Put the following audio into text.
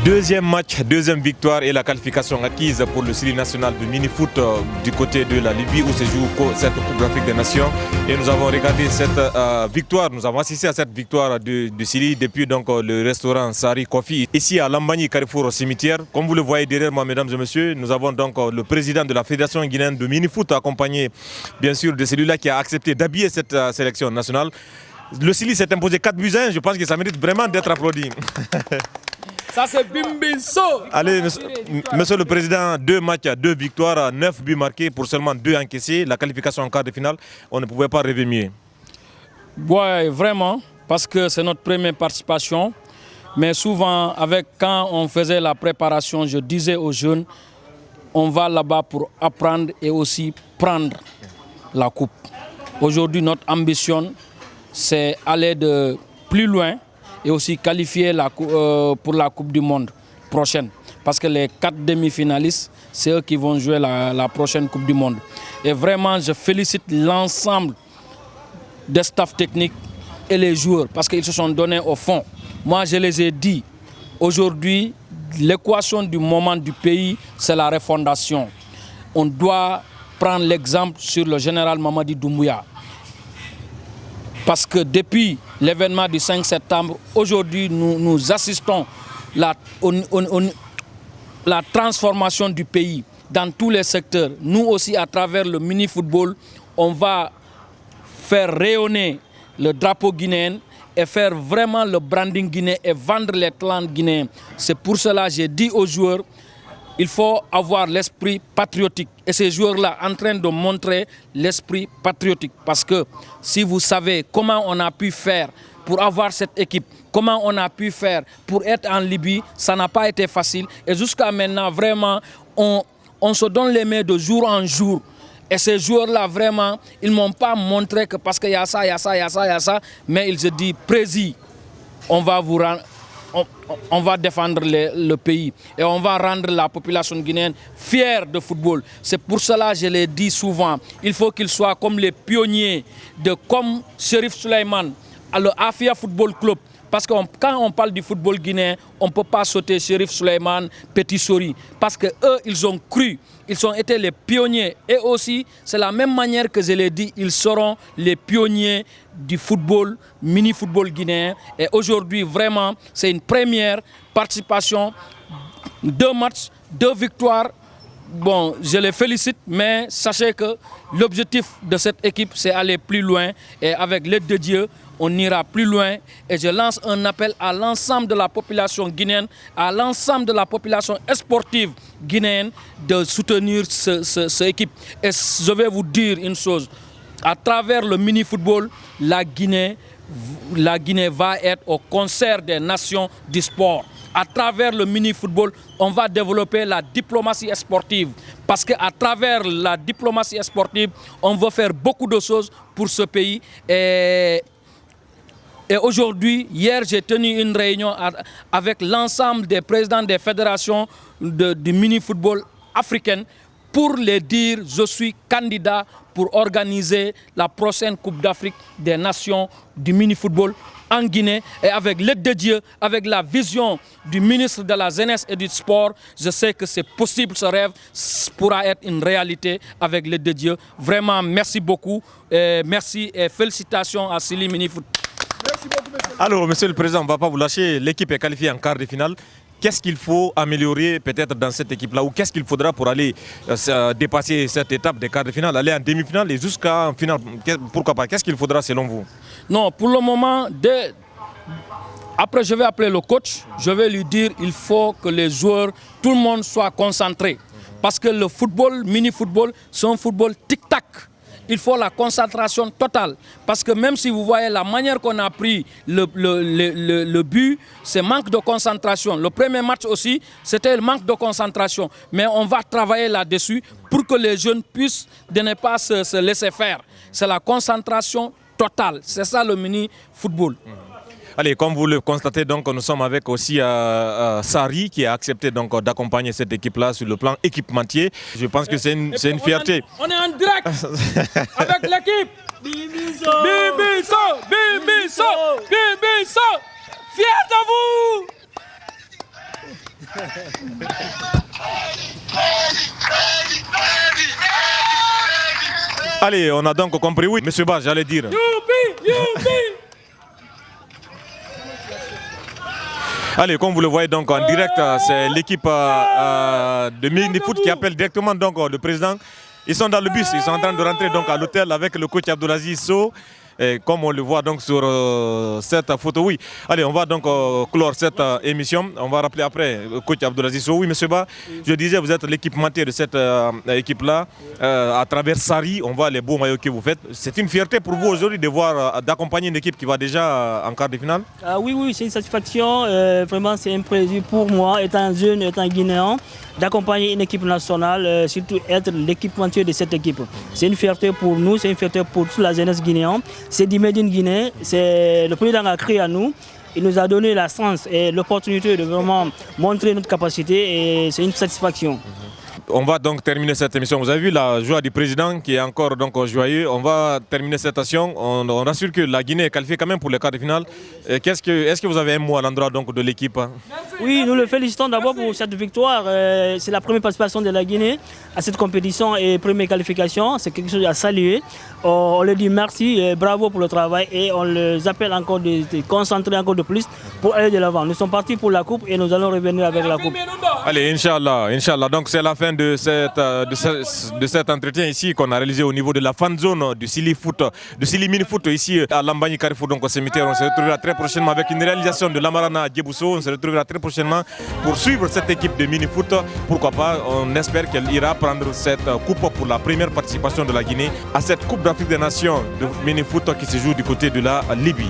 Deuxième match, deuxième victoire et la qualification acquise pour le Syli national de mini-foot du côté de la Libye où se joue cette Coupe d'Afrique des Nations. Et nous avons regardé cette victoire, nous avons assisté à cette victoire du Syli depuis donc, le restaurant Sari Kofi ici à Lambani, Carrefour au cimetière. Comme vous le voyez derrière moi, mesdames et messieurs, nous avons donc le président de la Fédération guinéenne de mini-foot accompagné bien sûr de celui-là qui a accepté d'habiller cette sélection nationale. Le Syli s'est imposé 4-1, je pense que ça mérite vraiment d'être applaudi. Ça c'est Bimbinso. Allez, monsieur le Président, 2 matchs, 2 victoires, 9 buts marqués pour seulement 2 encaissés. La qualification en quart de finale, on ne pouvait pas rêver mieux. Oui, vraiment, parce que c'est notre première participation. Mais souvent, quand on faisait la préparation, je disais aux jeunes, on va là-bas pour apprendre et aussi prendre la coupe. Aujourd'hui, notre ambition, c'est aller de plus loin et aussi qualifier pour la Coupe du Monde prochaine. Parce que les 4 demi-finalistes, c'est eux qui vont jouer la prochaine Coupe du Monde. Et vraiment, je félicite l'ensemble des staffs techniques et les joueurs parce qu'ils se sont donnés au fond. Moi, je les ai dit, aujourd'hui, l'équation du moment du pays, c'est la refondation. On doit prendre l'exemple sur le général Mamadi Doumbouya. Parce que depuis l'événement du 5 septembre, aujourd'hui, nous assistons à la transformation du pays dans tous les secteurs. Nous aussi, à travers le mini-football, on va faire rayonner le drapeau guinéen et faire vraiment le branding guinéen et vendre les talents guinéens. C'est pour cela que j'ai dit aux joueurs, il faut avoir l'esprit patriotique. Et ces joueurs-là en train de montrer l'esprit patriotique. Parce que si vous savez comment on a pu faire pour avoir cette équipe, comment on a pu faire pour être en Libye, ça n'a pas été facile. Et jusqu'à maintenant, vraiment, on se donne les mains de jour en jour. Et ces joueurs-là, vraiment, ils ne m'ont pas montré que parce qu'il y a ça, il y a ça, il y a ça, il y a ça. Mais ils se disent, Prési, on va vous rendre... On va défendre le pays et on va rendre la population guinéenne fière de football. C'est pour cela que je l'ai dit souvent, il faut qu'ils soient comme les pionniers, comme Sheriff Suleiman, le Afia Football Club. Parce que quand on parle du football guinéen, on ne peut pas sauter Sheriff Suleiman, Petit Sori. Parce qu'eux, ils ont cru, ils ont été les pionniers. Et aussi, c'est la même manière que je l'ai dit, ils seront les pionniers du football, mini-football guinéen. Et aujourd'hui, vraiment, c'est une première participation. 2 matchs, 2 victoires. Bon, je les félicite, mais sachez que l'objectif de cette équipe, c'est aller plus loin. Et avec l'aide de Dieu, on ira plus loin. Et je lance un appel à l'ensemble de la population guinéenne, à l'ensemble de la population sportive guinéenne de soutenir cette équipe. Et je vais vous dire une chose. À travers le mini-football, la Guinée va être au concert des nations du sport. À travers le mini-football, on va développer la diplomatie sportive. Parce qu'à travers la diplomatie sportive, on va faire beaucoup de choses pour ce pays. Et aujourd'hui, hier, j'ai tenu une réunion avec l'ensemble des présidents des fédérations du mini-football africaine pour les dire je suis candidat pour organiser la prochaine Coupe d'Afrique des Nations du mini-football en Guinée. Et avec l'aide de Dieu, avec la vision du ministre de la Jeunesse et du Sport, je sais que c'est possible, ce rêve pourra être une réalité avec l'aide de Dieu. Vraiment, merci beaucoup. Merci et félicitations à Syli Mini-Foot. Merci beaucoup, monsieur. Alors, monsieur le Président, on ne va pas vous lâcher. L'équipe est qualifiée en quart de finale. Qu'est-ce qu'il faut améliorer peut-être dans cette équipe-là ou qu'est-ce qu'il faudra pour aller dépasser cette étape des quarts de finale, aller en demi-finale et jusqu'en finale? Pourquoi pas? Qu'est-ce qu'il faudra selon vous? Non, pour le moment, après je vais appeler le coach, je vais lui dire il faut que les joueurs, tout le monde soit concentré. Parce que le football, mini-football, c'est un football tic-tac. Il faut la concentration totale. Parce que même si vous voyez la manière qu'on a pris le but, c'est manque de concentration. Le premier match aussi, c'était le manque de concentration. Mais on va travailler là-dessus pour que les jeunes puissent ne pas se laisser faire. C'est la concentration totale. C'est ça le mini-football. Allez, comme vous le constatez, donc, nous sommes avec aussi Sari qui a accepté donc d'accompagner cette équipe-là sur le plan équipementier. Je pense que c'est une fierté. On est en direct avec l'équipe. Bibiso, fier de vous. Allez, on a donc compris, oui, monsieur Ba, j'allais dire. Youpi. Allez, comme vous le voyez donc en direct, c'est l'équipe de mini-foot qui appelle directement donc le président. Ils sont dans le bus, ils sont en train de rentrer donc à l'hôtel avec le coach Abdelaziz Sow. Et comme on le voit donc sur cette photo, oui. Allez, on va donc clore cette émission. On va rappeler après le coach Abdelaziz Sow. Oui, monsieur Ba, je disais, vous êtes l'équipementier de cette équipe-là. À travers Sari, on voit les beaux maillots que vous faites. C'est une fierté pour vous aujourd'hui de voir, d'accompagner une équipe qui va déjà en quart de finale? Oui, c'est une satisfaction. Vraiment, c'est un plaisir pour moi, étant jeune, étant guinéen, d'accompagner une équipe nationale, surtout être l'équipementier de cette équipe. C'est une fierté pour nous, c'est une fierté pour toute la jeunesse guinéenne. C'est du Made in Guinée, c'est le président a créé à nous. Il nous a donné la chance et l'opportunité de vraiment montrer notre capacité et c'est une satisfaction. On va donc terminer cette émission. Vous avez vu la joie du président qui est encore donc joyeux. On va terminer cette session. On rassure que la Guinée est qualifiée quand même pour les quarts de finale. Est-ce que vous avez un mot à l'endroit donc de l'équipe? Oui, nous le félicitons d'abord pour cette victoire. C'est la première participation de la Guinée à cette compétition et première qualification. C'est quelque chose à saluer. On leur dit merci et bravo pour le travail et on les appelle encore de concentrer encore de plus pour aller de l'avant. Nous sommes partis pour la coupe et nous allons revenir avec la coupe. Allez, Inch'Allah. Donc c'est la fin de cet entretien ici qu'on a réalisé au niveau de la fan zone du Sili Mini Foot ici à Lambani Carrefour, donc au cimetière. On se retrouvera très prochainement avec une réalisation de l'Amarana Djebousso. On se retrouvera très prochainement pour suivre cette équipe de Mini Foot. Pourquoi pas, on espère qu'elle ira prendre cette coupe pour la première participation de la Guinée à cette Coupe d'Afrique des Nations de Mini Foot qui se joue du côté de la Libye.